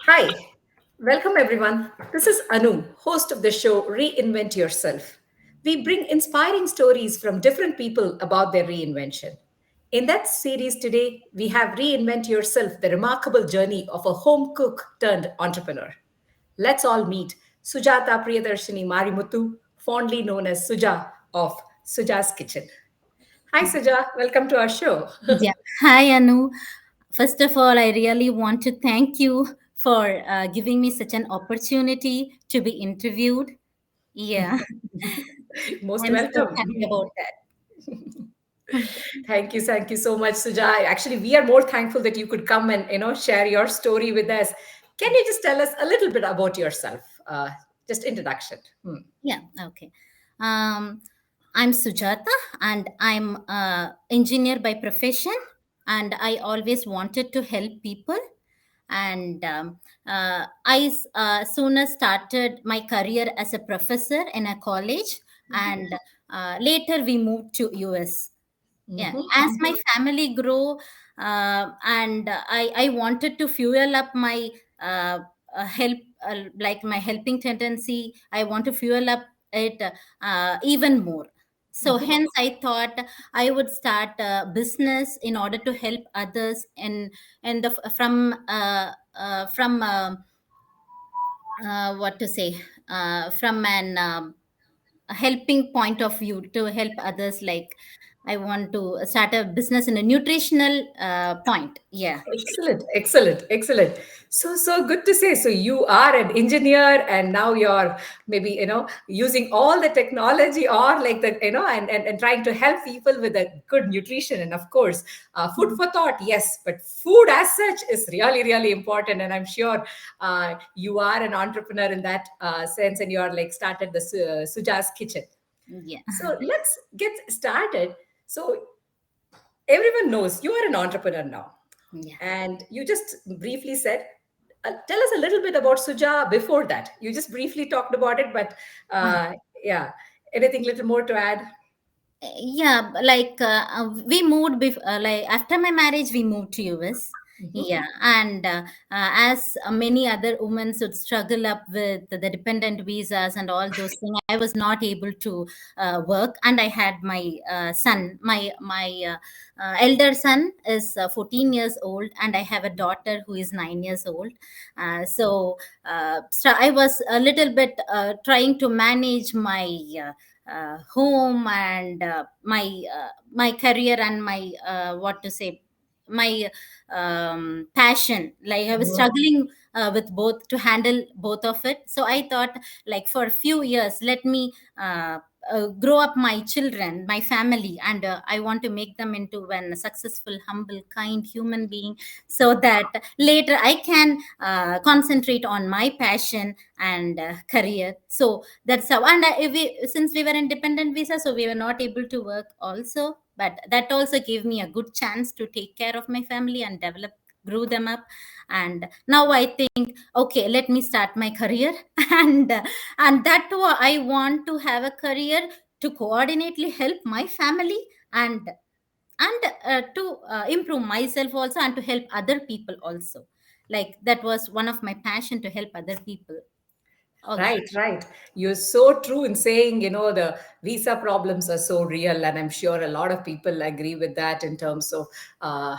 Hi, welcome everyone. This is Anu, host of the show Reinvent Yourself. We bring inspiring stories from different people about their reinvention. In that series today, we have Reinvent Yourself, the remarkable journey of a home cook turned entrepreneur. Let's all meet Sujathapriyatharsini Marimuthu, fondly known as Suja of Suja's Kitchen. Hi Suja, welcome to our show. Yeah. Hi, Anu. First of all, I really want to thank you for giving me such an opportunity to be interviewed. Yeah, Most I'm so welcome. happy about that. Thank you so much, Suja. Actually, we are more thankful that you could come and share your story with us. Can you just tell us a little bit about yourself? Just introduction. Yeah, okay. Um, I'm Sujatha, and I'm an engineer by profession, and I always wanted to help people. And I sooner started my career as a professor in a college, and later we moved to US. Yeah, as my family grow, and I wanted to fuel up my help, like my helping tendency. I want to fuel up it even more. So hence I thought I would start a business in order to help others in the from what to say, from an a helping point of view, to help others. Like, I want to start a business in a nutritional point. Yeah. Excellent, excellent, excellent. So good to say. So you are an engineer, and now you're maybe using all the technology, or like the and trying to help people with a good nutrition, and of course, food for thought. Yes, but food as such is really really important, and I'm sure you are an entrepreneur in that sense, and you are like started the Suja's Kitchen. Yeah. So let's get started. So everyone knows you are an entrepreneur now, Yeah. and you just briefly said, tell us a little bit about Suja before that. You just briefly talked about it, but yeah, anything little more to add? Yeah, like we moved like after my marriage we moved to US. Mhm. Yeah, and as many other women would struggle up with the dependent visas and all those things, I was not able to work, and I had my son. My elder son is 14 years old, and I have a daughter who is 9 years old. So I was a little bit trying to manage my home, and my career, and my what to say, my passion. Like, I was struggling with both, to handle both of it. So I thought, like, for a few years, let me grow up my children, my family, and I want to make them into a successful, humble, kind human being, so that later I can concentrate on my passion and career. So that's how. And since we were independent visa, so we were not able to work also, but that also gave me a good chance to take care of my family and develop, grew them up. And now I think, okay, let me start my career. and and that too, I want to have a career to coordinately help my family, and to improve myself also, and to help other people also. Like, that was one of my passion, to help other people also. Right, right. You're so true in saying, the visa problems are so real. And I'm sure a lot of people agree with that in terms of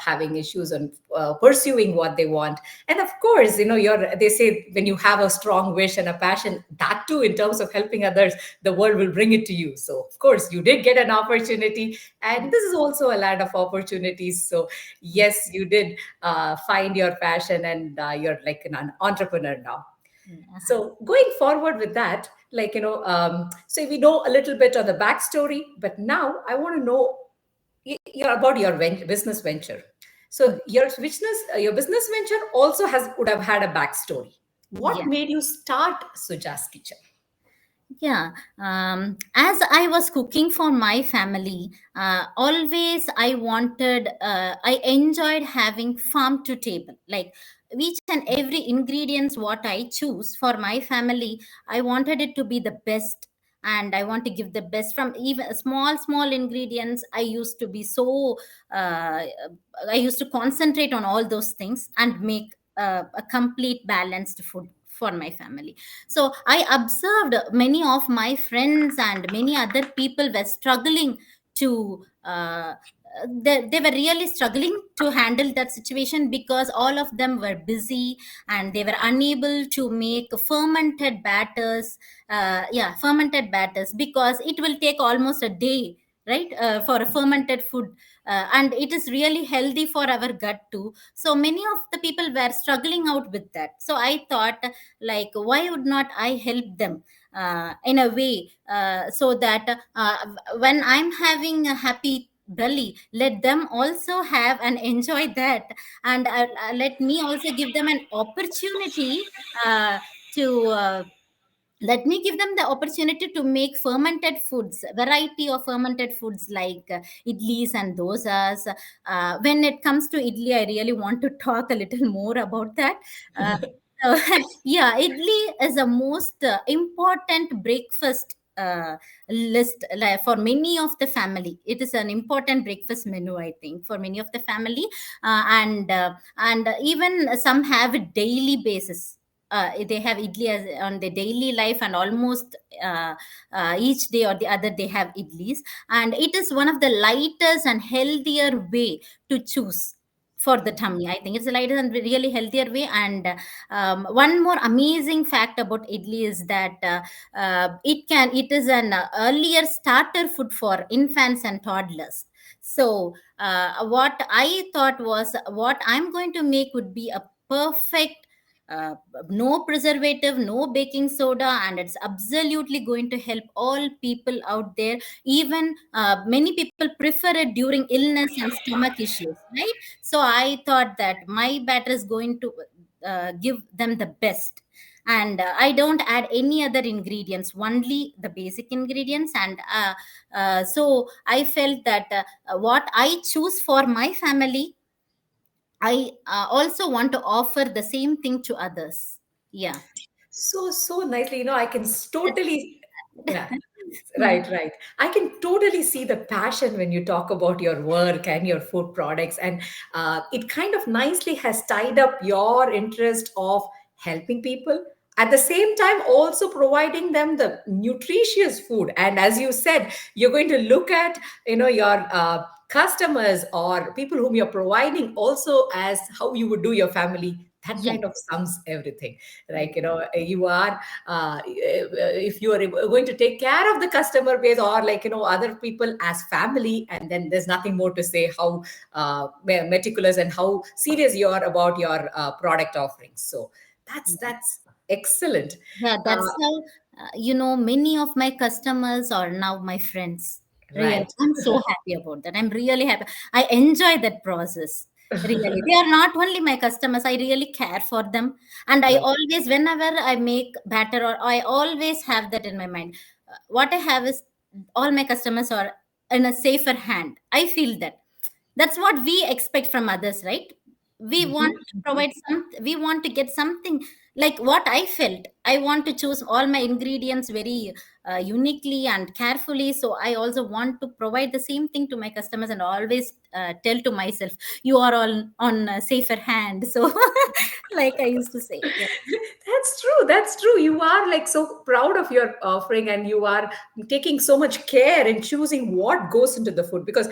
having issues and pursuing what they want. And of course, they say when you have a strong wish and a passion, that too, in terms of helping others, the world will bring it to you. So, of course, you did get an opportunity. And this is also a land of opportunities. So, yes, you did find your passion, and you're like an entrepreneur now. Yeah. So going forward with that, like so we know a little bit on the backstory, but now I want to know about your business venture. So your business venture also has would have had a backstory. What Yeah. made you start Suja's Kitchen? Yeah, as I was cooking for my family, always I enjoyed having farm to table. Like, each and every ingredients what I choose for my family, I wanted it to be the best, and I want to give the best from even small ingredients. I used to concentrate on all those things and make a complete balanced food for my family. So I observed many of my friends and many other people were struggling to they were really struggling to handle that situation, because all of them were busy and they were unable to make fermented batters. Yeah, fermented batters, because it will take almost a day, right, for a fermented food. And it is really healthy for our gut too. So many of the people were struggling out with that. So I thought, like, why would not I help them in a way, so that when I'm having a happy belly, let them also have and enjoy that. And let me also give them an opportunity to let me give them the opportunity to make fermented foods, variety of fermented foods, like idlis and dosas. When it comes to idli, I really want to talk a little more about that. uh, so, yeah, idli is the most important breakfast list, like, for many of the family. It is an important breakfast menu, I think, for many of the family. And even some have a daily basis. They have idli as on their daily life, and almost each day or the other they have idlis. And it is one of the lightest and healthier way to choose for the tummy. I think it's a lighter and really healthier way. And one more amazing fact about idli is that it is an earlier starter food for infants and toddlers. So what I thought was, what I'm going to make would be a perfect, uh, no preservative, no baking soda, and it's absolutely going to help all people out there. Even many people prefer it during illness and stomach issues, right? So I thought that my batter is going to give them the best. And I don't add any other ingredients, only the basic ingredients. And so I felt that what I choose for my family, I also want to offer the same thing to others. Yeah. So nicely, I can totally, yeah. Mhm. Right, right. I can totally see the passion when you talk about your work and your food products. And it kind of nicely has tied up your interest of helping people. At the same time, also providing them the nutritious food. And as you said, you're going to look at, your customers or people whom you're providing also as how you would do your family. That Yes. kind of sums everything. Yes. Like, you are if you are going to take care of the customer base, or like, other people as family, and then there's nothing more to say how meticulous and how serious you are about your product offerings. So that's excellent. Yeah, uh, that's how, many of my customers are now my friends. Really, right. I'm so happy about that. I'm really happy. I enjoy that process. Really, they are not only my customers. I really care for them, and I Right. always, whenever I make batter, or I always have that in my mind. What I have is, all my customers are in a safer hand. I feel that. That's what we expect from others, right? We want Mhm. to provide some, we want to get something like what I felt. I want to choose all my ingredients very uniquely and carefully. So I also want to provide the same thing to my customers, and always tell to myself, you are all on a safer hand. So like I used to say, yeah. That's true. That's true. You are like so proud of your offering, and you are taking so much care in choosing what goes into the food, because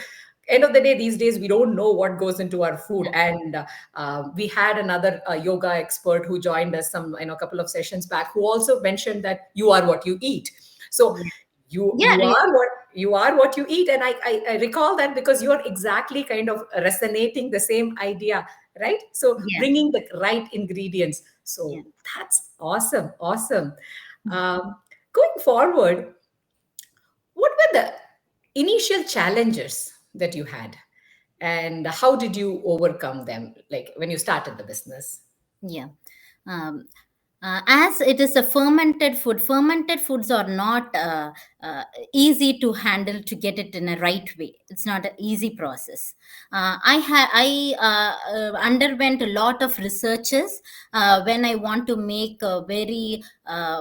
end of the day, these days we don't know what goes into our food. And we had another yoga expert who joined us some, a couple of sessions back, who also mentioned that you are what you eat. So Yeah, you yeah, you really. are what you eat. And I recall that because you are exactly kind of resonating the same idea, right? So Yeah, bringing the right ingredients. yeah. So that's awesome, awesome. um, Going forward, what were the initial challenges that you had, and how did you overcome them, like when you started the business? Yeah. Um, as it is a fermented food, fermented foods are not easy to handle, to get it in a right way. It's not an easy process. I underwent a lot of researches when I want to make a very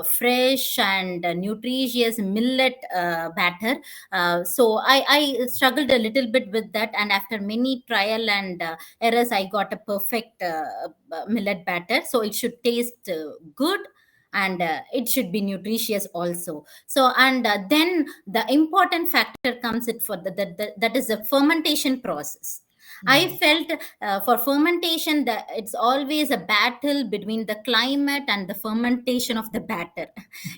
fresh and nutritious millet batter. So I struggled a little bit with that, and after many trial and errors, I got a perfect millet batter. So it should taste good, and it should be nutritious also. So, and then the important factor comes it for that is the fermentation process. I Hmm. felt for fermentation that it's always a battle between the climate and the fermentation of the batter.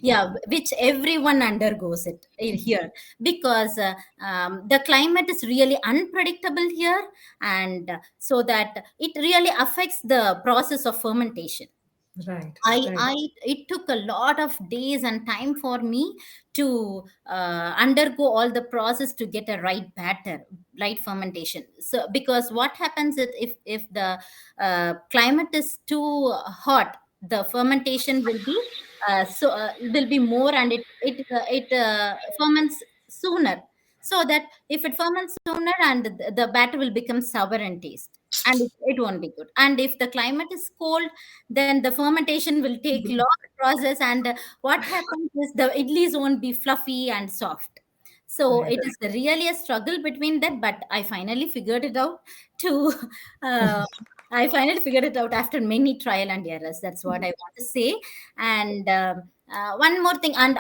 Yeah, which everyone undergoes it here, because the climate is really unpredictable here, and so that it really affects the process of fermentation. Right, I, right. I, it took a lot of days and time for me to undergo all the process to get a right batter, right fermentation. So, because what happens is if the climate is too hot, the fermentation will be more, and it ferments sooner. So that if it ferments sooner, and the batter will become sour in taste, and it won't be good. And if the climate is cold, then the fermentation will take long process, and what happens is the idlis won't be fluffy and soft. So Right. it is really a struggle between that, but I finally figured it out to uh, I finally figured it out after many trial and errors. That's what I want to say. And one more thing, and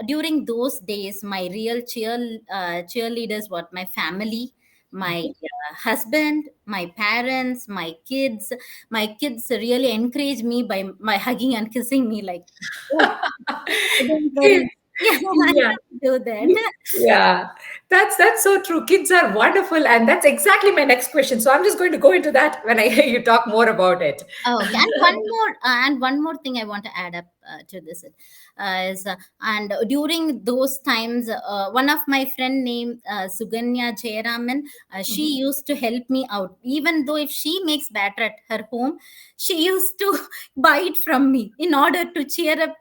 during those days, my real cheerleaders were my family, my husband, my parents, my kids. My kids really encourage me by hugging and kissing me, like, oh, don't worry. Kids, Yeah, I yeah. have to do that. Yeah, that's so true. Kids are wonderful, and that's exactly my next question. So I'm just going to go into that when I hear you talk more about it. Oh, okay, and one more thing I want to add up to this is and during those times, one of my friend named Suganya Jayaraman, she Mhm. used to help me out. Even though if she makes batter at her home, she used to buy it from me in order to cheer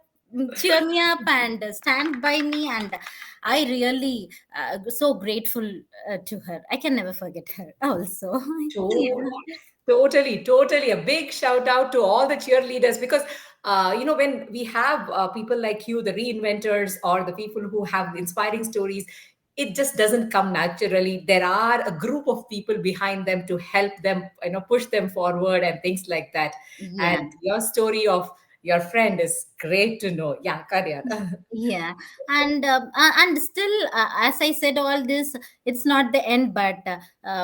me up and stand by me. And I really so grateful to her. I can never forget her. Also, To- yeah. Totally, totally. A big shout out to all the cheerleaders because, when we have people like you, the reinventors, or the people who have inspiring stories, it just doesn't come naturally. There are a group of people behind them to help them, push them forward and things like that. Yeah. And your story of your friend is great to know. Yeah, Karya. Yeah, and still, as I said, all this, it's not the end, but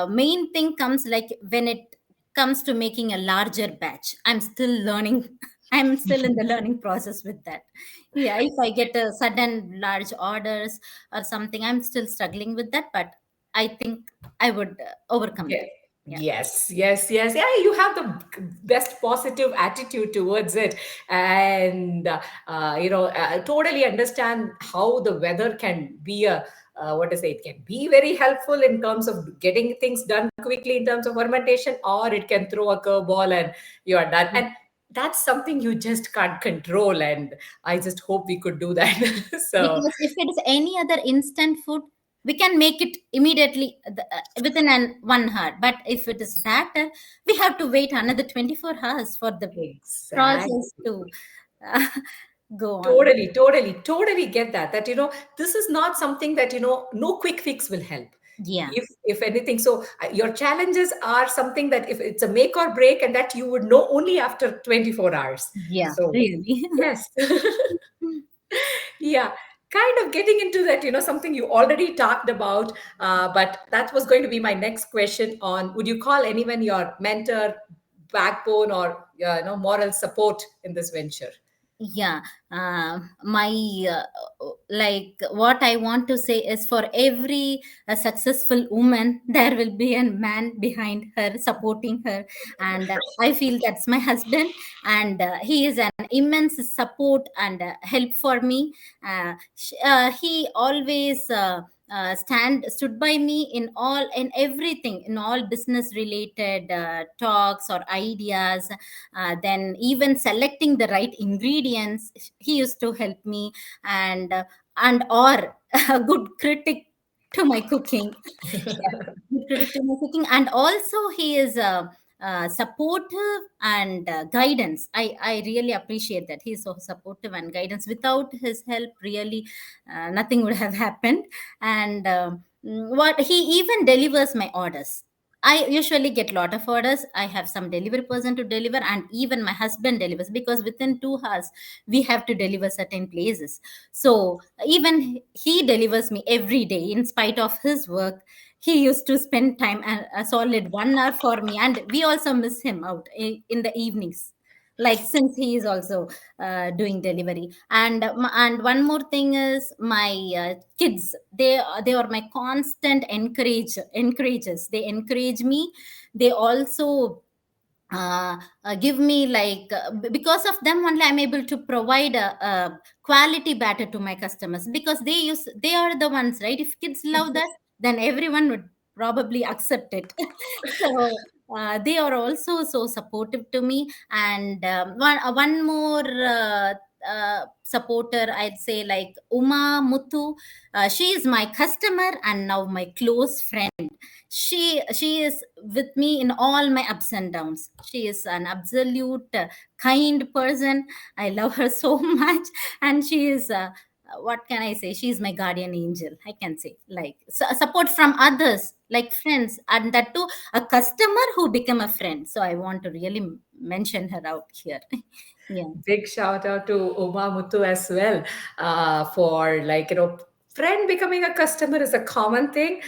main thing comes like when it comes to making a larger batch. I'm still learning. I'm still in the learning process with that. Yeah, if I get a sudden large orders or something, I'm still struggling with that, but I think I would overcome Yeah. that. Yeah. Yes, yes, yes. Yeah, you have the best positive attitude towards it. And, totally understand how the weather can be what to say, it can be very helpful in terms of getting things done quickly in terms of fermentation, or it can throw a curveball and you are done. And that's something you just can't control. And I just hope we could do that. So, Because if it is any other instant food, we can make it immediately within 1 hour. But if it is batter, we have to wait another 24 hours for the process exactly. to uh, go on. Totally, totally, totally get that. That, this is not something that, no quick fix will help. Yeah, If anything, so your challenges are something that if it's a make or break, and that you would know only after 24 hours. yeah, So, really. yes. Yeah, kind of getting into that, something you already talked about. But that was going to be my next question on, would you call anyone your mentor, backbone, or, moral support in this venture? Yeah, my like what I want to say is, for every successful woman there will be a man behind her supporting her, and I feel that's my husband, and he is an immense support and help for me. He always stood by me in everything, in all business related talks or ideas, then even selecting the right ingredients, he used to help me. And or a good critic, to my cooking. Yeah, he's critical to my cooking, and also he is supportive and guidance. I really appreciate that he's so supportive and guidance. Without his help, really, nothing would have happened. And what he even delivers my orders. I usually get lot of orders. I have some delivery person to deliver, and even my husband delivers, because within 2 hours we have to deliver certain places. So even he delivers me every day in spite of his work. He used to spend time, a solid 1 hour for me, and we also miss him out in the evenings, like, since he is also doing delivery. And one more thing is my kids. They are my constant encourages. They encourage me. They also give me, like, because of them only I'm able to provide a quality batter to my customers, because they are the ones, right? If kids love that, then everyone would probably accept it. So they are also so supportive to me. And one more supporter, I'd say, like Uma Muthu. She is my customer and now my close friend. She is with me in all my ups and downs. She is an absolute kind person. I love her so much. And she is what can I say, she's my guardian angel, I can say. Like, support from others, like friends, and that too, a customer who become a friend. So I want to really mention her out here. Yeah. Big shout out to Uma Muthu as well, for, like, friend becoming a customer is a common thing.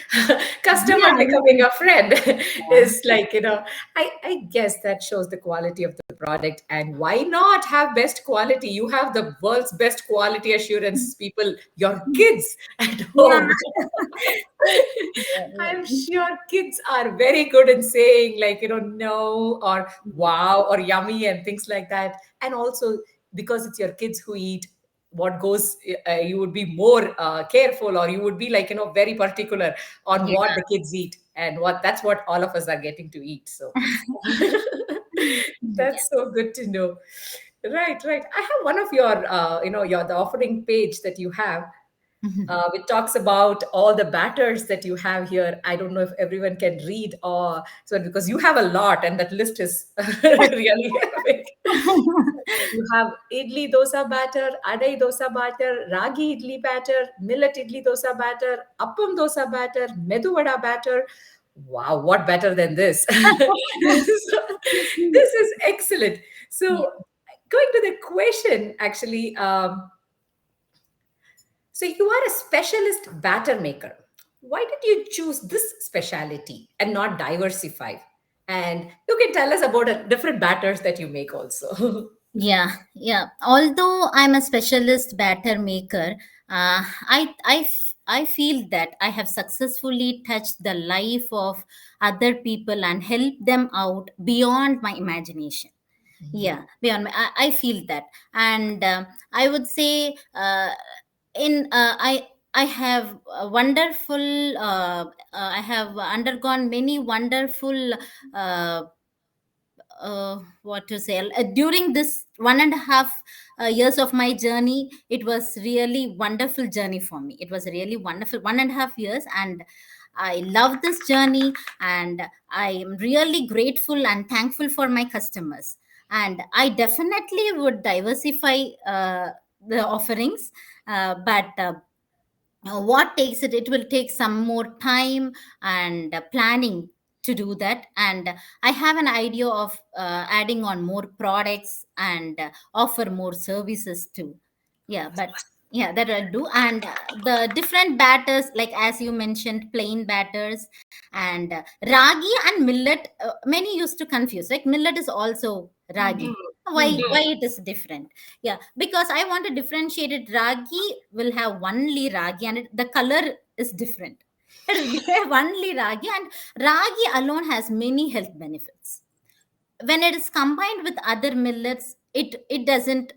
Customer Yeah, becoming a friend yeah. is, like, I guess that shows the quality of the product. And why not have best quality? You have the world's best quality assurance people, your kids at Yeah. home. Yeah, I'm sure kids are very good in saying, like, no, or wow, or yummy, and things like that. And also, because it's your kids who eat what goes, you would be more careful, or you would be, like, very particular on yeah. what the kids eat, and that's what all of us are getting to eat. So Yeah. that's so good to know. Right, right. I have one of your, the offering page that you have, which talks about all the batters that you have here. I don't know if everyone can read, or so, because you have a lot, and that list is really big. You have idli dosa batter, adai dosa batter, ragi idli batter, millet idli dosa batter, appam dosa batter, medu vada batter. Wow, what better than this? So, this is excellent. Yeah. So, going to the question, actually. So you are a specialist batter maker. Why did you choose this specialty and not diversify? And you can tell us about different batters that you make also. Yeah, yeah. Although I'm a specialist batter maker, I feel that I have successfully touched the life of other people and helped them out beyond my imagination. Yeah, beyond my, I feel that. And I would say, in I have a wonderful I have undergone many wonderful uh, what to say, during this 1.5 years of my journey. It was really wonderful journey for me. It was really wonderful 1.5 years, and I love this journey. And I am really grateful and thankful for my customers. And I definitely would diversify the offerings, but what takes it will take some more time and planning to do that. And I have an idea of adding on more products and offer more services too. Yeah, but yeah, that I'll do. And the different batters, like as you mentioned, plain batters, and ragi and millet, many used to confuse, like millet is also ragi. Why Mhm. it is different? Yeah, because I want to differentiate it. Ragi will have only ragi, and the color is different. It will have only ragi, and ragi alone has many health benefits. When it is combined with other millets, it doesn't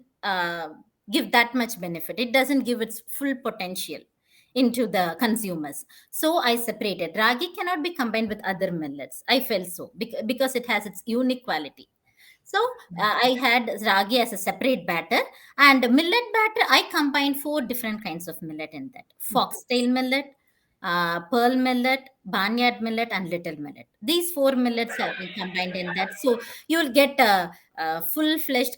give that much benefit. It doesn't give its full potential into the consumers. So I separated. Ragi cannot be combined with other millets, I felt so, because it has its unique quality. So I had ragi as a separate batter, and millet batter. I combined four different kinds of millet in that: foxtail millet, pearl millet, barnyard millet, and little millet. These four millets have been combined in that. So you'll get a full-fledged,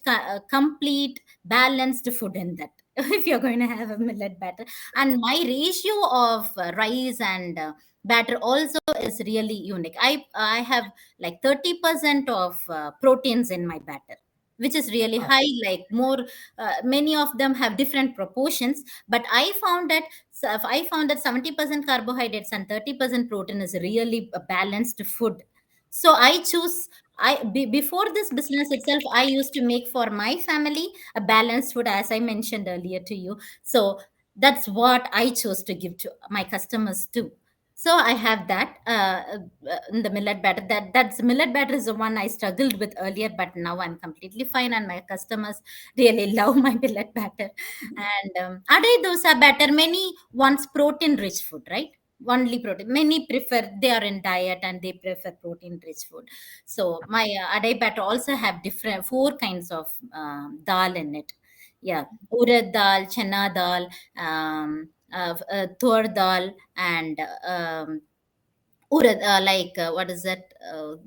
complete, balanced food in that. If you're going to have a millet batter. And my ratio of rice and batter also is really unique. I have like 30% of proteins in my batter, which is really high. Like more, many of them have different proportions, but I found that 70% carbohydrates and 30% protein is really a balanced food. So I choose. Before this business itself, I used to make for my family a balanced food, as I mentioned earlier to you. So that's what I chose to give to my customers too. So I have that in the millet batter. That's millet batter is the one I struggled with earlier, but now I'm completely fine, and my customers really love my millet batter. And Ade dosa batter, many wants protein rich food, right? Only protein. Many prefer, they are in diet and they prefer protein rich food. So my Ade batter also have different four kinds of dal in it. Yeah, urad dal, chana dal, tur dal, and urad, what is that?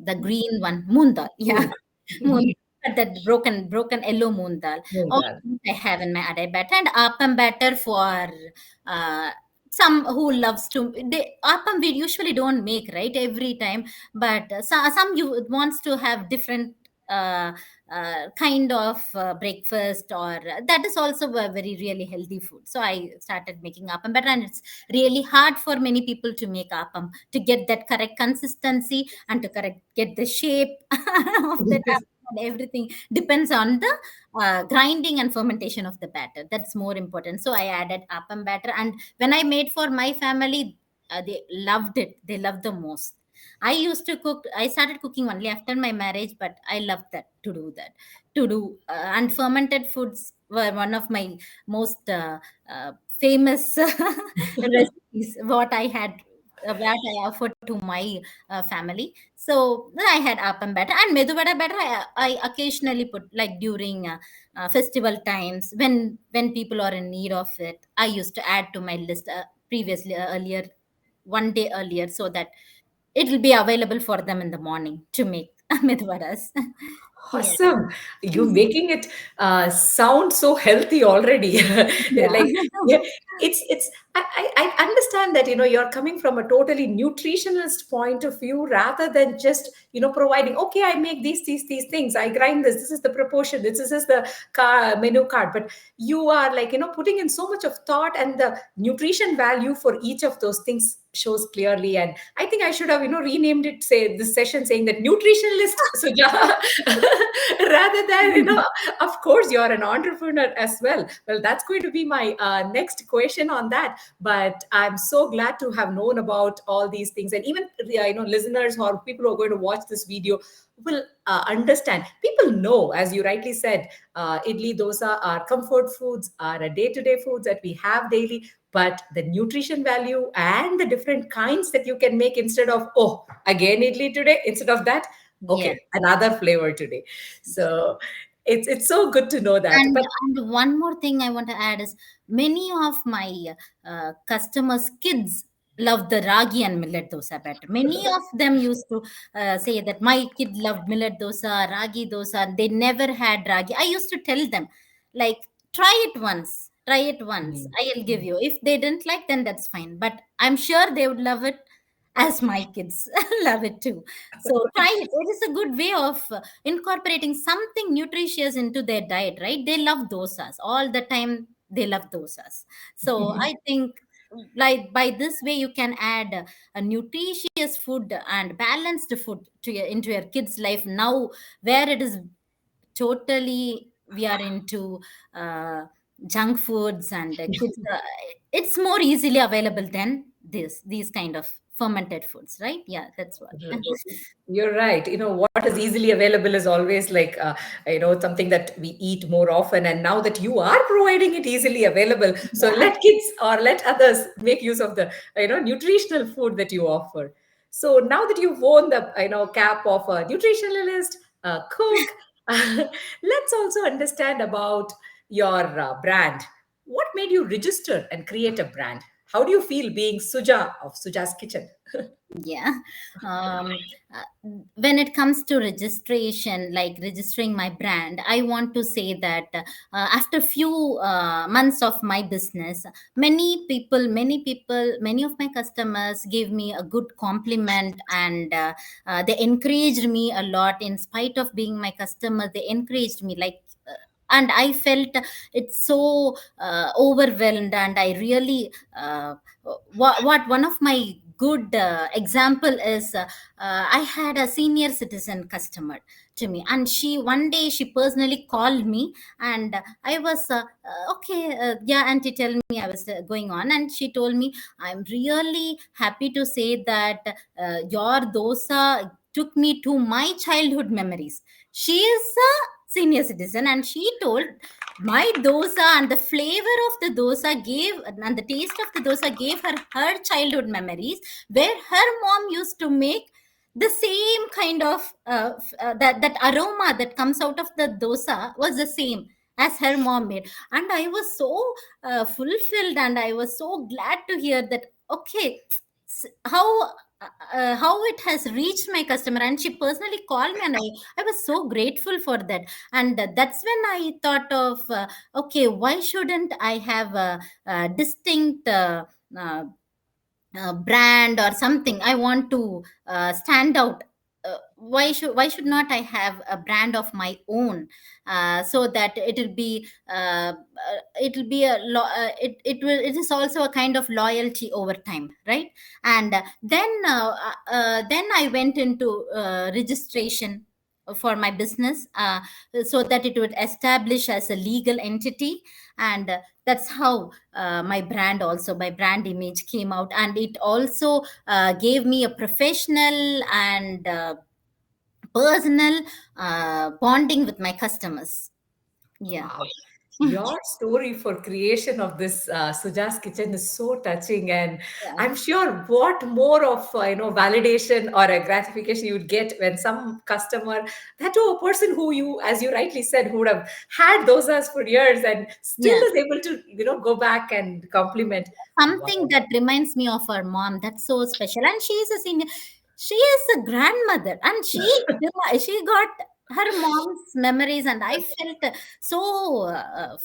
The green one, moon dal. Yeah, Moon. moon. That broken yellow moon dal. Moon All dal. these I have in my adai batter, and appam batter for uh, some who loves to. Appam we usually don't make right every time, but some you wants to have different. Uh, kind of breakfast, or that is also a very really healthy food. So I started making appam batter, and it's really hard for many people to make appam, to get that correct consistency and to correct get the shape of that appam, and everything depends on the grinding and fermentation of the batter. That's more important. So I added appam batter, and when I made for my family, they loved it. They loved the most. I used to cook. I started cooking only after my marriage, but I loved that to do that. To do and fermented foods were one of my most famous recipes. What I had, what I offered to my family. So I had appam batter and medu vada batter. I occasionally put, like during festival times, when people are in need of it. I used to add to my list previously earlier, one day earlier, so that it will be available for them in the morning to make midvaras. Yeah. Awesome. You're making it sound so healthy already. Yeah. Like, yeah, I understand that, you're coming from a totally nutritionalist point of view rather than just, providing, okay, I make these things, I grind this is the proportion, this is the menu card. But you are like, putting in so much of thought, and the nutrition value for each of those things shows clearly. And I think I should have, renamed it, say, this session, saying that nutritionalist Suja, rather than, of course, you're an entrepreneur as well. Well, that's going to be my next question on that. But I'm so glad to have known about all these things. And even, listeners or people who are going to watch this video will understand. People know, as you rightly said, idli, dosa are comfort foods, are a day-to-day foods that we have daily. But the nutrition value and the different kinds that you can make, instead of, oh, again idli today, instead of that, Yeah. okay, another flavor today. So it's so good to know that. And But one more thing I want to add is, many of my customers' kids love the ragi and millet dosa better. Many of them used to say that my kid loved millet dosa, ragi dosa. They never had ragi. I used to tell them, like, try it once. Try it once. mm, I'll give you. If they didn't like, then that's fine. But I'm sure they would love it as my kids love it too. So try it. It is a good way of incorporating something nutritious into their diet, right? They love dosas all the time. They love dosas. So I think, like, by this way you can add a nutritious food and balanced food to into your kids' life now, where it is totally we are into junk foods, and kids. It's more easily available than these kind of fermented foods, right? Yeah, that's what. you're right. What is easily available is always like, something that we eat more often. And now that you are providing it easily available, so Yeah. let kids or let others make use of the, nutritional food that you offer. So now that you've worn the, cap of a nutritionalist, a cook, let's also understand about your brand. What made you register and create a brand? How do you feel being Suja of Suja's Kitchen? Yeah. um, when it comes to registration, like registering my brand, I want to say that after few months of my business, many of my customers gave me a good compliment, and they encouraged me a lot. In spite of being my customer, they encouraged me, like and I felt it's so overwhelmed. And I really what one of my good example is, I had a senior citizen customer to me, and she one day she personally called me, and I was okay, yeah, auntie, tell me. I was going on, and she told me, I'm really happy to say that your dosa took me to my childhood memories. She is a senior citizen, and she told, my dosa and the flavor of the dosa gave, and the taste of the dosa gave her childhood memories, where her mom used to make the same kind of that aroma that comes out of the dosa was the same as her mom made. And I was so fulfilled, and I was so glad to hear that, okay, how it has reached my customer. And she personally called me, and I was so grateful for that. And that's when I thought of, okay, why shouldn't I have a distinct brand or something? I want to stand out. Why should not I have a brand of my own, so that it'll be it is also a kind of loyalty over time, right? And then I went into registration for my business, so that it would establish as a legal entity. And that's how my brand image came out, and it also gave me a professional and personal bonding with my customers. Yeah. Wow. Your story for creation of this Suja's Kitchen is so touching, and Yeah. I'm sure what more of validation or a gratification you would get when some customer, that to a person who you, as you rightly said, who would have had those as for years and still Yeah. is able to go back and compliment. Something Wow. that reminds me of her mom, that's so special. And she is a senior, she is a grandmother, and she got her mom's memories, and I felt so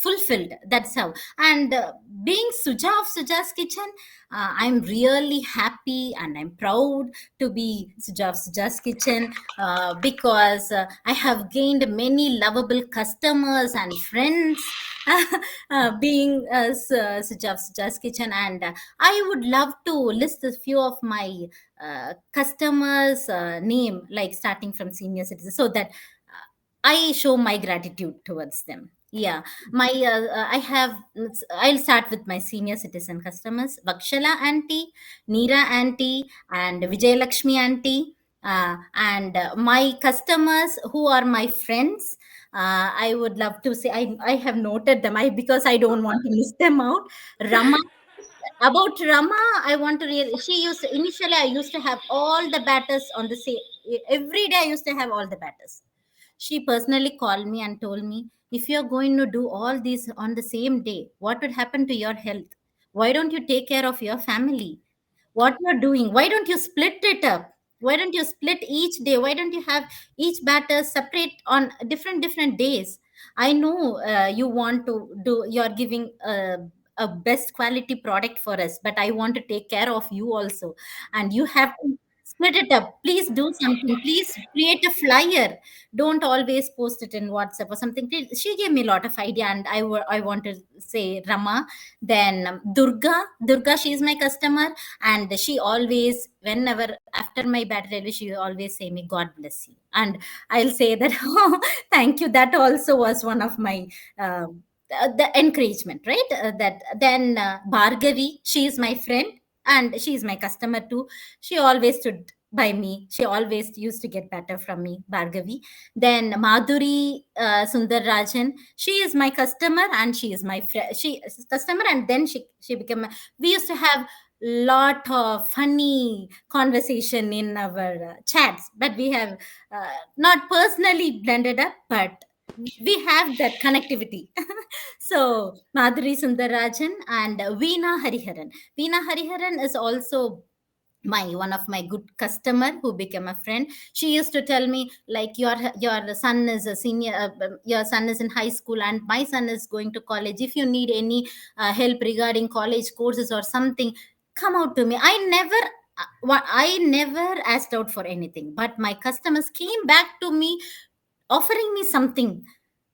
fulfilled. That's how. And being Suja of Suja's Kitchen, I'm really happy and I'm proud to be Suja of Suja's Kitchen, because I have gained many lovable customers and friends being Suja of Suja's Kitchen. And I would love to list a few of my customers' name, like starting from senior citizens, so that I show my gratitude towards them. Yeah, I have. I'll start with my senior citizen customers: Vakshala auntie, Neera auntie, and Vijayalakshmi auntie. And my customers who are my friends, I would love to say, I have noted them. Because I don't want to miss them out. Rama, about Rama, I want to really. She used to, initially I used to have all the batters on the same. Every day I used to have all the batters. She personally called me and told me, if you're going to do all these on the same day, what would happen to your health? Why don't you take care of your family? What you're doing? Why don't you split it up? Why don't you split each day? Why don't you have each batter separate on different days? I know you want to do, you're giving a best quality product for us, but I want to take care of you also, and you have to split it up. Please do something. Please create a flyer. Don't always post it in WhatsApp or something. She gave me a lot of idea, and I want to say Rama. Then Durga, she is my customer, and she always, whenever after my bad review, she always say me, God bless you. And I'll say that, oh, thank you. That also was one of my the encouragement, right? That then Bhargavi, she is my friend, and she is my customer too. She always stood by me. She always used to get better from me, Bhargavi. Then Madhuri Sundar Rajan, she is my customer, and she is my friend. She is customer, and then she became. We used to have lot of funny conversation in our chats, but we have not personally blended up, but we have that connectivity. So Madhuri Sundarajan and Veena Hariharan. Veena Hariharan is also my one of my good customer who became a friend. She used to tell me like your son is a senior, your son is in high school and my son is going to college. If you need any help regarding college courses or something, come out to me. I never asked out for anything, but my customers came back to me offering me something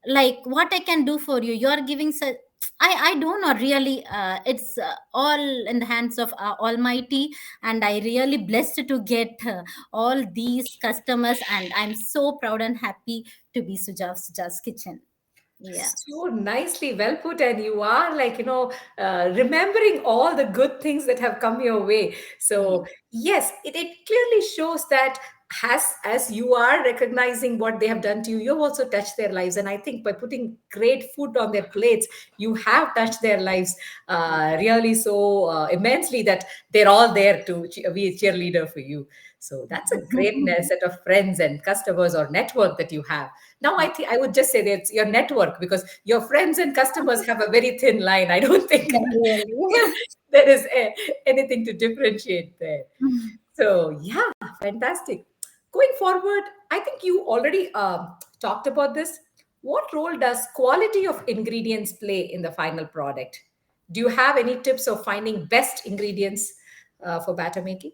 like what I can do for you. You're giving such, I don't know really. It's all in the hands of Almighty, and I really blessed to get all these customers, and I'm so proud and happy to be Suja's kitchen. Yeah. So nicely well put, and you are like, remembering all the good things that have come your way. Yeah. So yes, it clearly shows that as you are recognizing what they have done to you, you've also touched their lives. And I think by putting great food on their plates, you have touched their lives really so immensely that they're all there to be a cheerleader for you. So that's a great set of friends and customers or network that you have. Now, I think I would just say that it's your network, because your friends and customers have a very thin line. I don't think Yeah, really. there is anything to differentiate there. So, yeah, fantastic. Going forward, I think you already talked about this. What role does quality of ingredients play in the final product? Do you have any tips of finding best ingredients for batter making?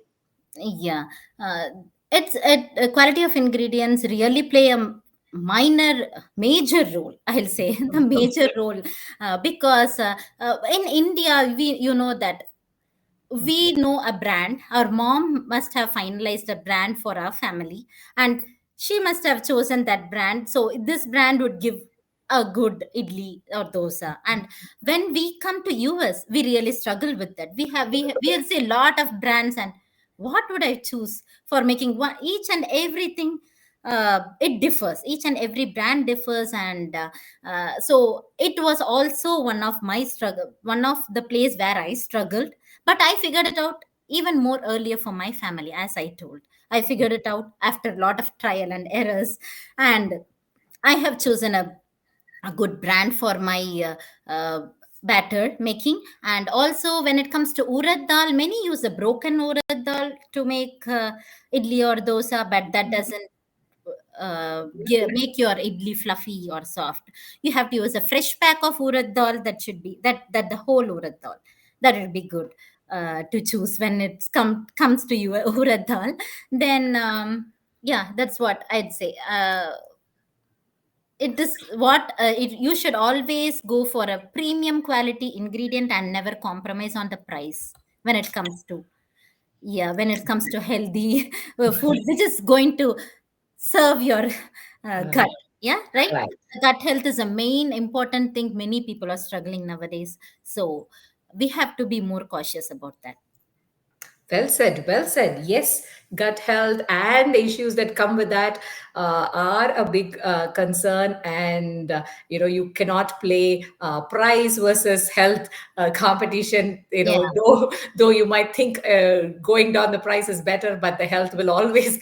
Yeah, uh, quality of ingredients really play a minor major role, I'll say. The major role, because in India, we you know that we know a brand. Our mom must have finalized a brand for our family, and she must have chosen that brand. So this brand would give a good idli or dosa. And when we come to US, we really struggle with that. We see a lot of brands, and what would I choose for making one? Each and everything, it differs. Each and every brand differs, and so it was also one of my struggle, one of the place where I struggled, but I figured it out even more earlier for my family. As I told, I figured it out after a lot of trial and errors, and I have chosen a good brand for my batter making. And also, when it comes to urad dal, many use a broken urad dal to make idli or dosa, but that doesn't make your idli fluffy or soft. You have to use a fresh pack of urad dal. That should be that the whole urad dal, that would be good to choose when it comes to you urad dal. Then yeah, that's what I'd say. It is what you should always go for a premium quality ingredient and never compromise on the price when it comes to, yeah, when it comes to healthy food which is going to serve your Uh, gut. Yeah, right. right. Gut health is a main important thing many people are struggling nowadays, so we have to be more cautious about that. Well said, well said. Yes, gut health and the issues that come with that are a big concern, and you cannot play price versus health competition. Yeah, Though you might think going down the price is better, but the health will always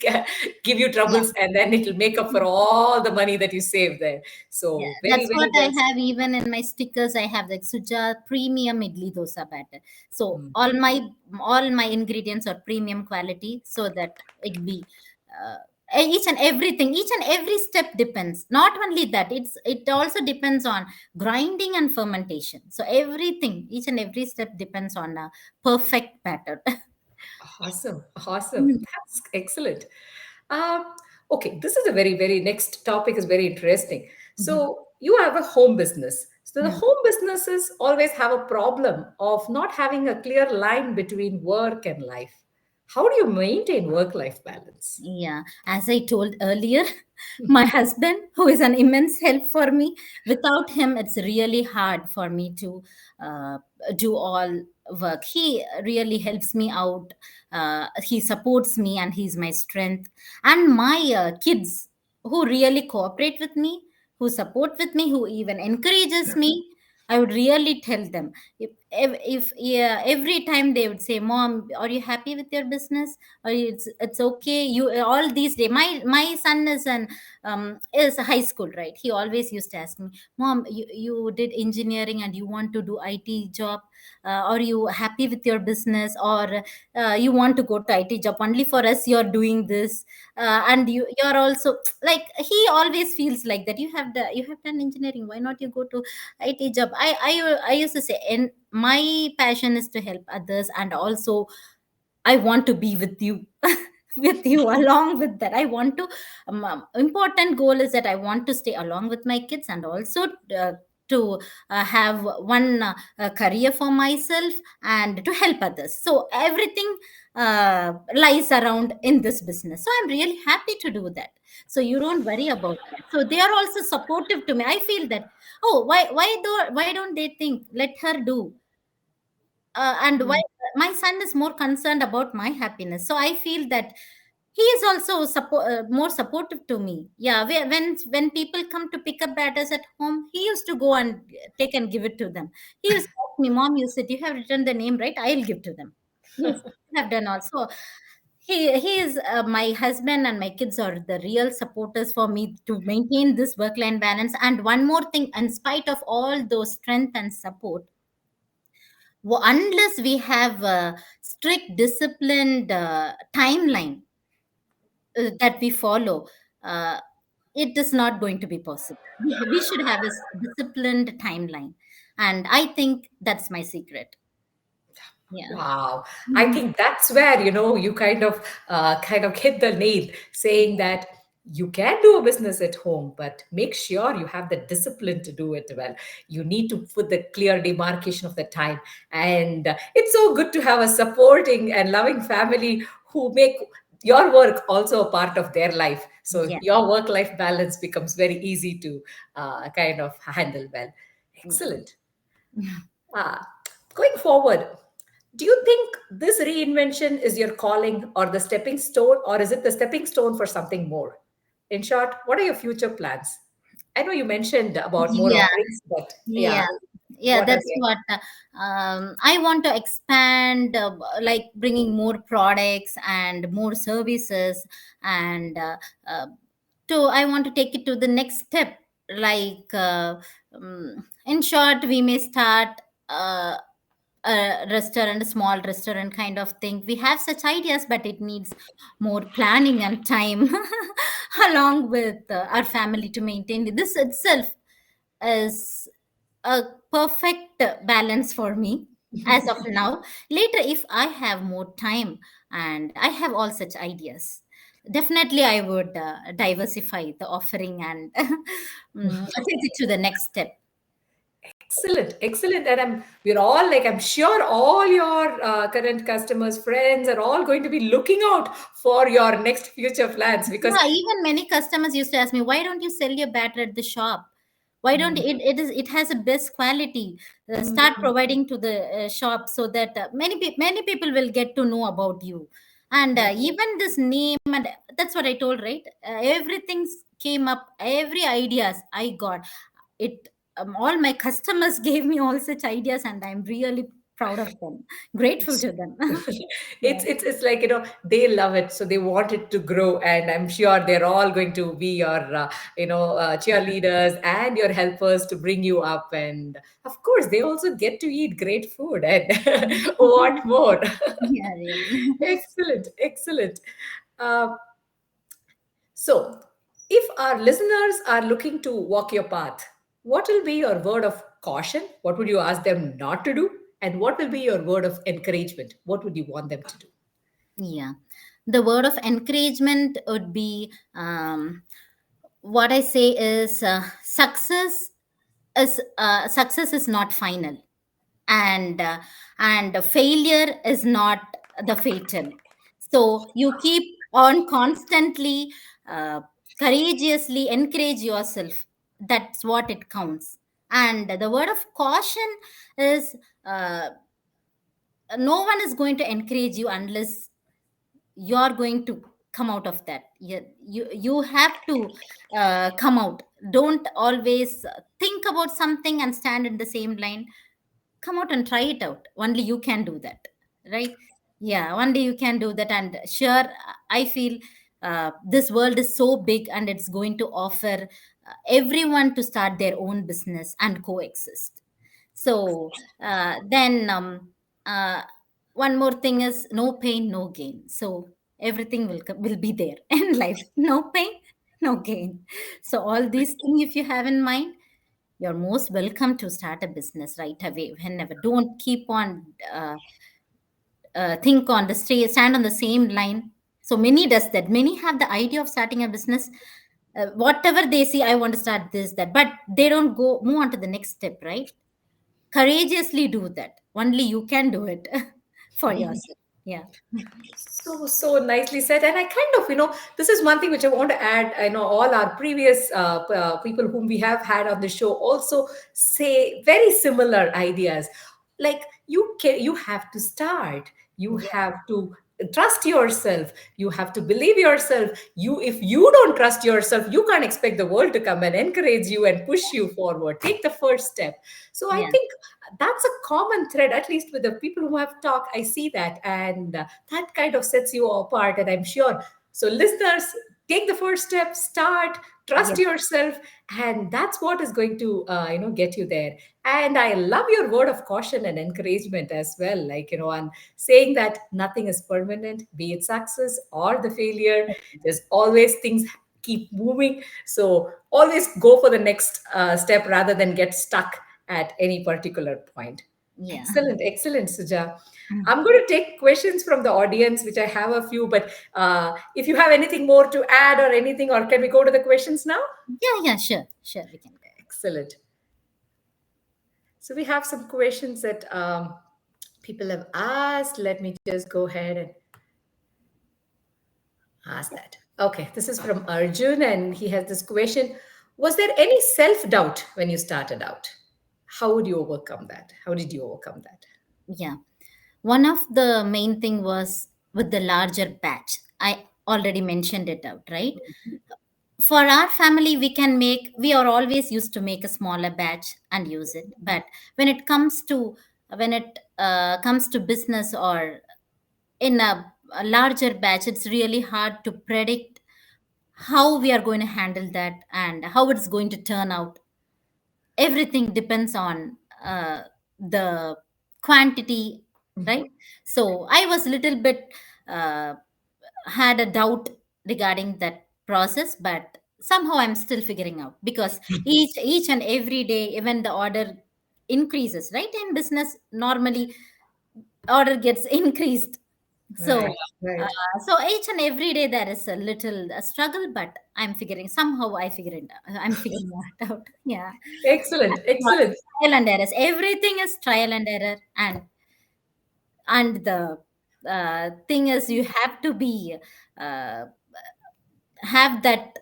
give you yeah. troubles, and then it will make up for all the money that you save there. Yeah, So very, that's what very I well said. have even in my stickers. I have like Suja premium idli dosa batter. So Mm. all my ingredients are premium quality, so that it be uh, each and everything, each and every step depends. Not only that, it also depends on grinding and fermentation. So everything, each and every step depends on a perfect batter. Awesome, awesome. That's excellent. Um, okay, this is a very, very next topic is very interesting. Mhm. So you have a home business. So the Mhm. home businesses always have a problem of not having a clear line between work and life. How do you maintain work-life balance? Yeah, as I told earlier, my husband, who is an immense help for me, without him, it's really hard for me to uh, do all work. He really helps me out. He supports me, and he's my strength. And my kids, who really cooperate with me, who support with me, who even encourages me. I would really tell them. if yeah, every time they would say, "Mom, are you happy with your business? Or it's okay?" You all these days, my son is a high school, right? He always used to ask me, "Mom, you did engineering and you want to do IT job. Are you happy with your business, or you want to go to IT job only for us? You're doing this, and you're also like." He always feels like that. You have done engineering. Why not you go to IT job? I used to say, and my passion is to help others, and also I want to be with you. With you along with that, I want to important goal is that I want to stay along with my kids, and also to have one career for myself and to help others. So everything lies around in this business, so I'm really happy to do that. So you don't worry about that. So they are also supportive to me. I feel that, oh, why don't they think, let her do. And why my son is more concerned about my happiness, so I feel that he is also more supportive to me. Yeah, when people come to pick up batters at home, he used to go and take and give it to them. He used to ask me, "Mom, you said you have written the name right, I'll give to them." Yes, I have done also. He is my husband, and my kids are the real supporters for me to maintain this work line balance. And one more thing, in spite of all those strength and support, unless we have a strict disciplined timeline that we follow, uh, it is not going to be possible. We should have a disciplined timeline, and I think that's my secret. Yeah. Wow. I Mhm. think that's where, you kind of hit the nail, saying that you can do a business at home, but make sure you have the discipline to do it well. You need to put the clear demarcation of the time. And it's so good to have a supporting and loving family who make your work also a part of their life. So Yeah. your work-life balance becomes very easy to kind of handle well. Yeah. Excellent. Uh, Going forward, do you think this reinvention is your calling or the stepping stone, or is it the stepping stone for something more? In short, what are your future plans? I know you mentioned about more Yeah. offerings, but Yeah. yeah, Yeah, what are that's they? what I want to expand, like bringing more products and more services, and uh, I want to take it to the next step. Like, in short, we may start uh, a restaurant, a small restaurant kind of thing. We have such ideas, but it needs more planning and time along with our family to maintain it. This itself is a perfect balance for me as of now. Later, if I have more time and I have all such ideas, definitely I would diversify the offering and take it to the next step. Excellent, excellent. And we're all like, I'm sure all your current customers, friends are all going to be looking out for your next future plans because Yeah, even many customers used to ask me, "Why don't you sell your batter at the shop? Why don't it has a best quality? Start providing to the shop, so that many people will get to know about you." And even this name, and that's what I told, right? Everything came up, every ideas I got it. All my customers gave me all such ideas, and I'm really proud of them, grateful to them. Yeah. it's like they love it, so they want it to grow, and I'm sure they're all going to be your cheerleaders and your helpers to bring you up, and of course they also get to eat great food and what more. Yeah, really. Excellent, excellent. uh, so if our listeners are looking to walk your path, what will be your word of caution? What would you ask them not to do? And what will be your word of encouragement? What would you want them to do? Yeah. The word of encouragement would be, what I say is, success is not final, and failure is not the fatal. So you keep on constantly, uh, courageously encourage yourself. That's what it counts. And the word of caution is, uh, no one is going to encourage you unless you're going to come out of that. You have to come out. Don't always think about something and stand in the same line. come out and try it out. Only you can do that, right? Yeah, only you can do that. And sure, I feel this world is so big, and it's going to offer everyone to start their own business and coexist. So then uh, one more thing is, no pain no gain. So everything will be there in life. No pain no gain. So all these things, if you have in mind, you're most welcome to start a business right away, whenever. Don't keep on think on the stand on the same line. So many does that. Many have the idea of starting a business, whatever they see, I want to start this, that, but they don't go move on to the next step, right? Courageously do that. Only you can do it for yourself. Yeah. So nicely said. And I kind of, this is one thing which I want to add. I know all our previous people whom we have had on the show also say very similar ideas. Like you have to start. You Yeah. have to trust yourself. You have to believe yourself. If you don't trust yourself, you can't expect the world to come and encourage you and push you forward. Take the first step. So I Yeah. think that's a common thread, at least with the people who have talked. I see that, and that kind of sets you apart. And I'm sure, so listeners, take the first step, start, trust Yeah. yourself, and that's what is going to get you there. And I love your word of caution and encouragement as well, like, and saying that nothing is permanent, be it success or the failure. There's always things keep moving, so always go for the next step rather than get stuck at any particular point. Yeah. Excellent, excellent, Suja. I'm going to take questions from the audience, which I have a few, but if you have anything more to add or anything, or can we go to the questions now? Yeah. Yeah. Sure. Sure. We can go. Excellent. So we have some questions that people have asked. Let me just go ahead and ask that. Okay, this is from Arjun, and he has this question. Was there any self doubt when you started out? How would you overcome that? How did you overcome that? Yeah. One of the main thing was with the larger batch. I already mentioned it out, right? For our family, we are always used to make a smaller batch and use it. But when it comes to business, or in a larger batch, it's really hard to predict how we are going to handle that and how it's going to turn out. Everything depends on the quantity, right? So I was a little bit uh, had a doubt regarding that process, but somehow I'm still figuring out, because each and every day, even the order increases, right? In business, normally order gets increased. So Right, right. so each and every day there is a little struggle, but I'm figuring it out. Yeah. Excellent, What excellent. trial and errors. Everything is trial and error, and the thing is, you have to be uh, have that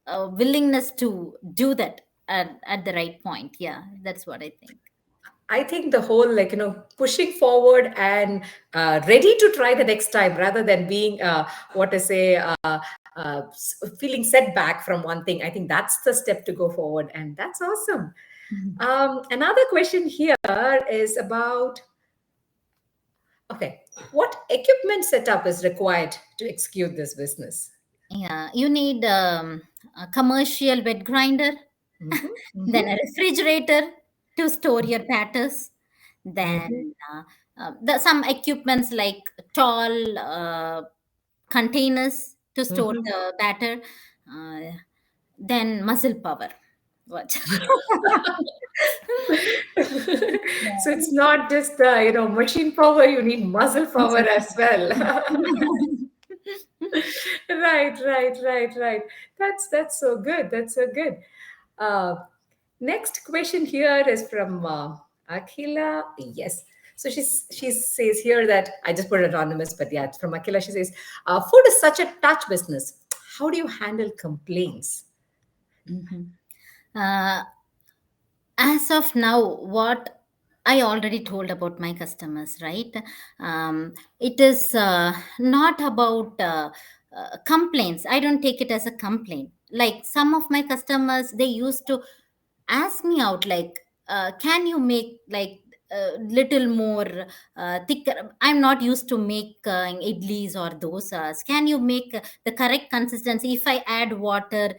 willingness to do that at the right point. Yeah, that's what I think. I think the whole, like, pushing forward and ready to try the next time rather than being, what to say, feeling setback from one thing. I think that's the step to go forward. And that's awesome. Mhm. Another question here is about, okay, what equipment setup is required to execute this business? Yeah, you need a commercial wet grinder, Hmm. then Hmm. a refrigerator to store your batters, then Hmm. some equipments like tall containers to store Hmm. the batter, uh, then muscle power. What? So it's not just the machine power, you need muscle power as well. Right, right, right, right. That's so good. That's so good. Uh, Next question here is from Akhila. Yes. So she says here that I just put anonymous, but yeah, it's from Akhila. She says, "Food is such a touch business. How do you handle complaints?" Mhm. Uh, as of now, what I already told about my customers, right? It is not about complaints. I don't take it as a complaint. Like some of my customers, they used to ask me out, like, can you make like little more thicker. I'm not used to make idlis or dosas. Can you make the correct consistency? If I add water,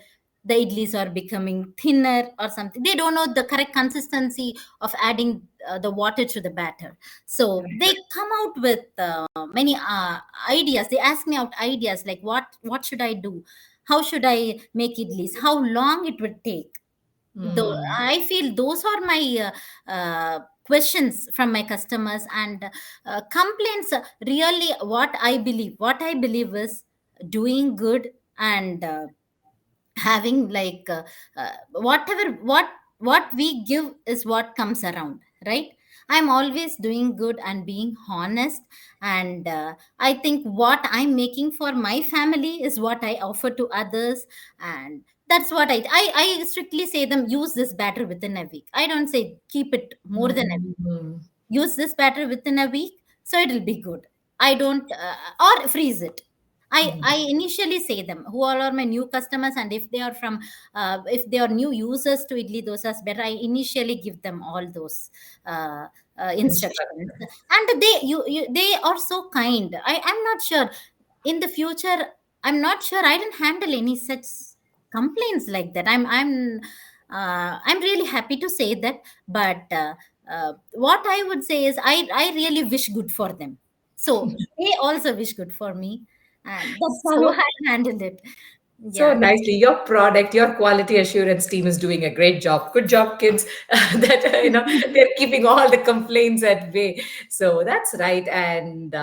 the idlis are becoming thinner or something. They don't know the correct consistency of adding the water to the batter. So they come out with many ideas. They ask me out ideas like, what should I do, how should I make idlis, how long it would take. Though Mm, I feel those are my questions from my customers, and complaints. Really, what I believe is doing good, and having like whatever what we give is what comes around, right? I'm always doing good and being honest, and I think what I'm making for my family is what I offer to others. And that's what I strictly say them, use this batter within a week. I don't say keep it more than a week. mm, Use this batter within a week, so it'll be good. I don't or freeze it. I initially say them who all are my new customers, and if they are from if they are new users to idli dosas better, I initially give them all those uh, instructions. instructor. And they are so kind. I'm not sure in the future. I'm not sure, I didn't handle any such complaints like that. I'm really happy to say that. But what I would say is I really wish good for them, so they also wish good for me, and that's how So I handled it. so Yeah. nicely. Your product, your quality assurance team is doing a great job. Good job, kids. That they're keeping all the complaints at bay. So that's right. And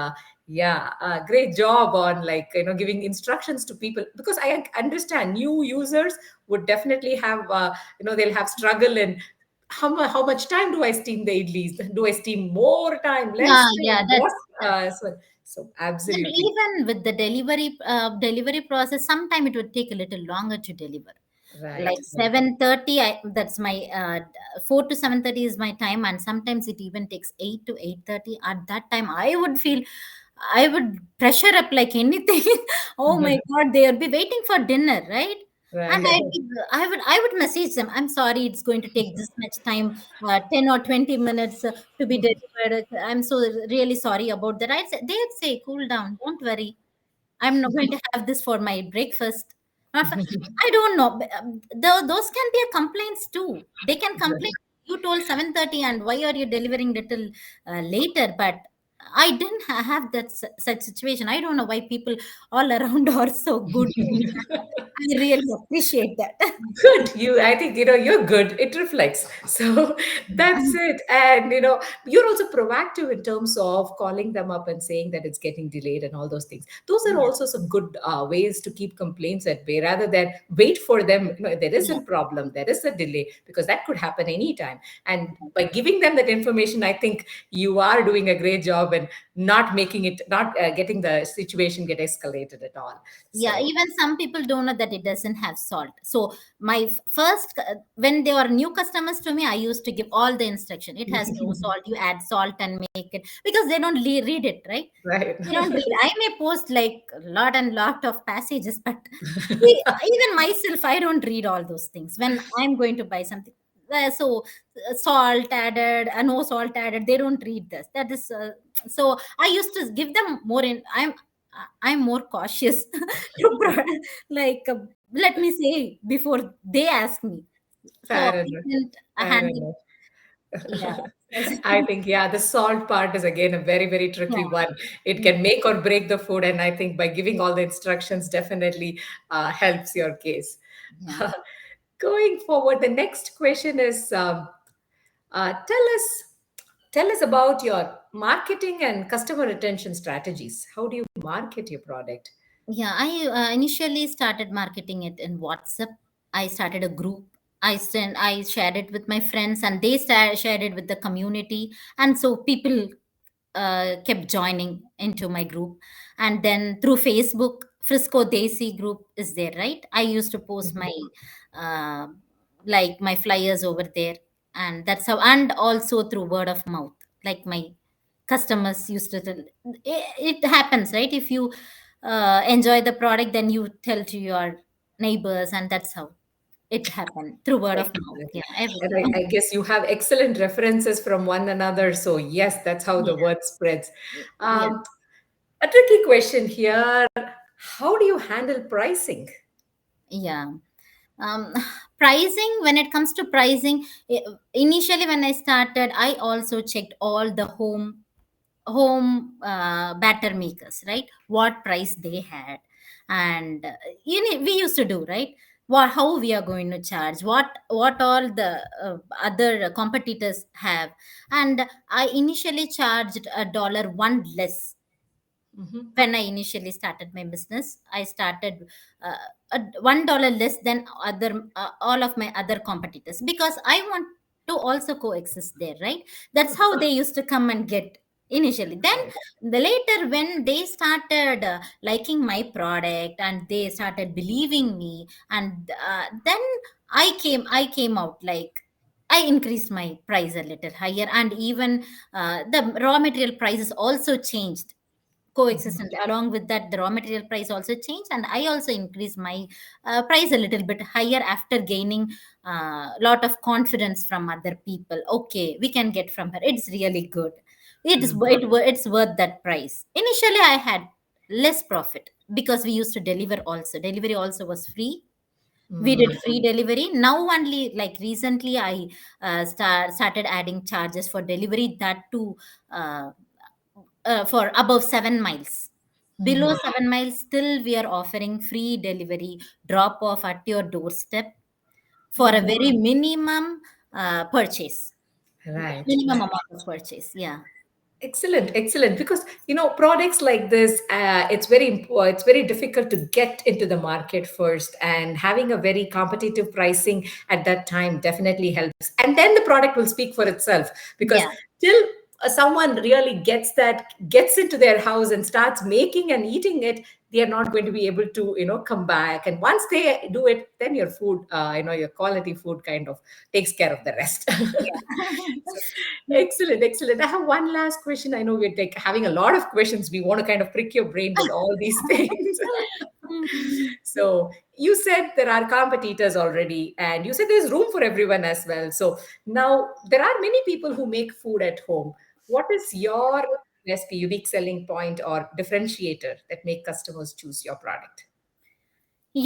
yeah, great job on like giving instructions to people, because I understand new users would definitely have they'll have struggle in how much time do I steam the idlis? Do I steam more time, less Yeah, yeah, time? What? So and absolutely even with the delivery process, sometime it would take a little longer to deliver. right. Like 7:30, that's my 4 to 7:30 is my time, and sometimes it even takes 8 to 8:30. At that time I would pressure up like anything. Oh my god, they would be waiting for dinner, right? And Right. I would message them, I'm sorry, it's going to take this much time, 10 or 20 minutes to be delivered. I'm so really sorry about that. They'd say, cool down, don't worry, I'm not going to have this for my breakfast. I don't know. Those can be a complaints too. They can complain. You told 7:30, and why are you delivering little later? But I didn't have that such situation. I don't know why people all around are so good to me. I really appreciate that. Good. I think, you're good. It reflects. So that's it. And, you're also proactive in terms of calling them up and saying that it's getting delayed and all those things. Those are Yeah, also some good ways to keep complaints at bay rather than wait for them. There is a yeah, problem, there is a delay, because that could happen anytime. And by giving them that information, I think you are doing a great job and not getting the situation get escalated at all. yeah. So, Even some people don't know that it doesn't have salt. So my first, when they were new customers to me, I used to give all the instruction. It has no salt. You add salt and make it, because they don't read it, right? right. They don't read. I may post like a lot and lot of passages, but even myself, I don't read all those things when I'm going to buy something. So salt added, no salt added. They don't read this. That is so. I used to give them more. I'm more cautious to like let me say before they ask me. So Fair I enough. didn't Fair handle. enough. Yeah. I think, yeah, the salt part is again a very, very tricky Yeah. one. It Yeah. can make or break the food. And I think by giving all the instructions definitely helps your case. Yeah. Going forward, the next question is tell us about your marketing and customer retention strategies. How do you market your product? Yeah, I initially started marketing it in WhatsApp. I started a group. I shared it with my friends, and they shared it with the community, and so people kept joining into my group. And then through Facebook, Frisco Desi group is there, right? I used to post my uh, like my flyers over there, and that's how. And also through word of mouth, like my customers used to tell. It happens, right? If you enjoy the product, then you tell to your neighbors, and that's how it happened through word of mouth. Excellent. Yeah, And everything. I guess you have excellent references from one another. So, yes, that's how the Yeah, word spreads. yeah, Um, a tricky question here. How do you handle pricing? yeah. um, Pricing, when it comes to pricing, initially when I started, I also checked all the home batter makers, right? What price they had, and we used to do, right? What, how we are going to charge, what all the other competitors have. And I initially charged a dollar one less. Mhm. When I initially started my business, I started $1 less than other all of my other competitors, because I want to also coexist there, right? That's how they used to come and get initially. Then Right. the later, when they started liking my product and they started believing me, and then I came out like, I increased my price a little higher, and even the raw material prices also changed Mhm. coexistently. Along with that, the raw material price also changed, and I also increased my price a little bit higher after gaining a lot of confidence from other people. Okay, we can get from her, it's really good, Mhm. it's worth that price. Initially I had less profit because we used to deliver also, delivery also was free. We did Mm. free delivery. Now only, like recently, I started adding charges for delivery, that too, uh, for above 7 miles. Below Mhm. 7 miles, still we are offering free delivery, drop off at your doorstep for a Mhm. very minimum purchase, Right. minimum amount of purchase. Yeah, Excellent, excellent. Because products like this, it's very difficult to get into the market first, and having a very competitive pricing at that time definitely helps. And then the product will speak for itself. Because yeah, till someone really gets into their house and starts making and eating it, they are not going to be able to come back. And once they do it, then your food, your quality food kind of takes care of the rest. So, excellent, excellent. I have one last question. I know we're like having a lot of questions. We want to kind of prick your brain with all these things. So you said there are competitors already, and you said there's room for everyone as well. So now there are many people who make food at home. What is your recipe, unique selling point, or differentiator that make customers choose your product?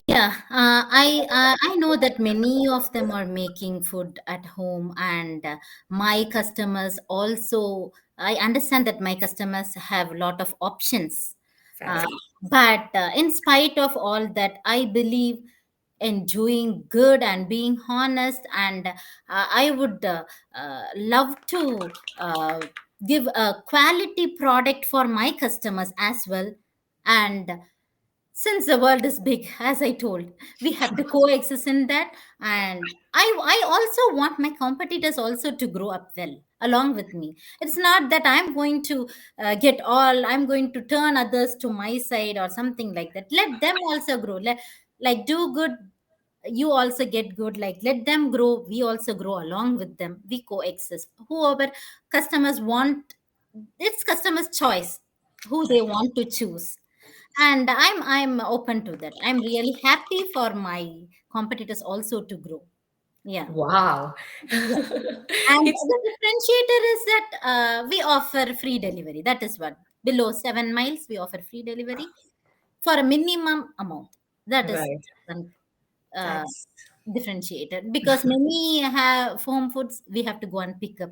yeah. I know that many of them are making food at home, and my customers also. I understand that my customers have a lot of options, uh, Fantastic. but in spite of all that, I believe in doing good and being honest, and I would love to give a quality product for my customers as well. And since the world is big, as I told, we have to coexist in that. And I also want my competitors also to grow up well along with me. It's not that I'm going to I'm going to turn others to my side or something like that. Let them also grow. Like, do good, you also get good. Like, let them grow, we also grow along with them, we coexist. Whoever customers want, it's customers choice who they want to choose. And I'm open to that. I'm really happy for my competitors also to grow. Yeah. Wow. Yeah. And It's the differentiator is that we offer free delivery. That is what, below 7 miles we offer free delivery for a minimum amount. That is right. one uh, That's differentiator, because many have home foods we have to go and pick up.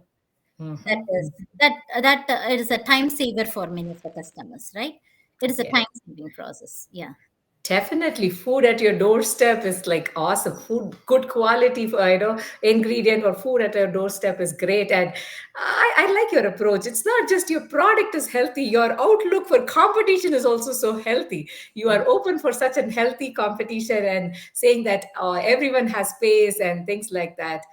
That is Mhm. that it is a time saver for many of the customers, right? It is a Yeah. time saving process. Yeah. Definitely, food at your doorstep is like awesome. Food, good quality, ingredient or food at your doorstep is great. And I like your approach. It's not just your product is healthy; your outlook for competition is also so healthy. You Yeah. are open for such a healthy competition and saying that everyone has space and things like that.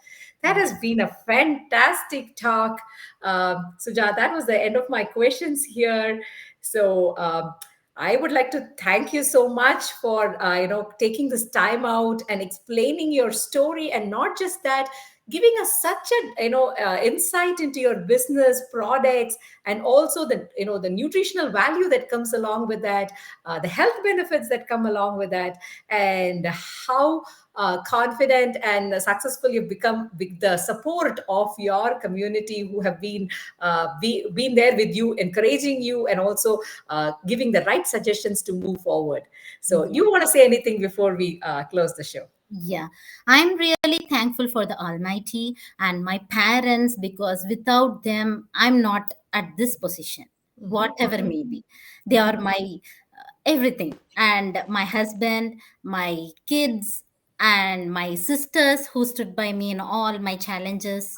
That Yeah. has been a fantastic talk, Sujat. That was the end of my questions here. So. I would like to thank you so much for taking this time out and explaining your story, and not just that, giving us such a insight into your business products, and also the the nutritional value that comes along with that, the health benefits that come along with that, and how confident and successful you've become with the support of your community, who have been there with you, encouraging you, and also giving the right suggestions to move forward. So, Yeah. you want to say anything before we close the show? Yeah, I'm really thankful for the Almighty and my parents, because without them, I'm not at this position, Mhm. whatever may be. They Mhm. are my everything. And my husband, my kids, and my sisters who stood by me in all my challenges,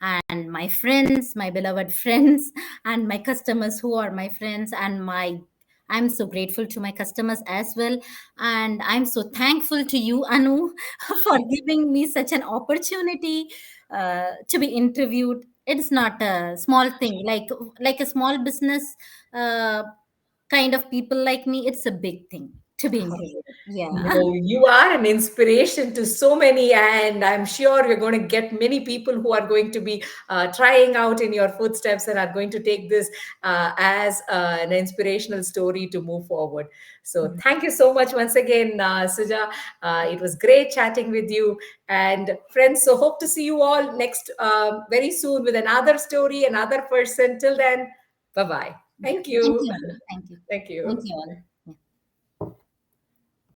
and my friends, my beloved friends, and my customers who are my friends, and my I'm so grateful to my customers as well. And I'm so thankful to you, Anu, for giving me such an opportunity to be interviewed. It's not a small thing, like a small business uh, kind of people like me. It's a big thing to be interviewed. Yeah. No, you are an inspiration to so many, and I'm sure you're going to get many people who are going to be trying out in your footsteps and are going to take this as an inspirational story to move forward. So, thank you so much once again, Suja. It was great chatting with you, and friends. So, hope to see you all next very soon with another story, another person. Till then, bye bye. Yeah. Thank Thank you. you, Anu. Thank you. Thank Thank you. you all.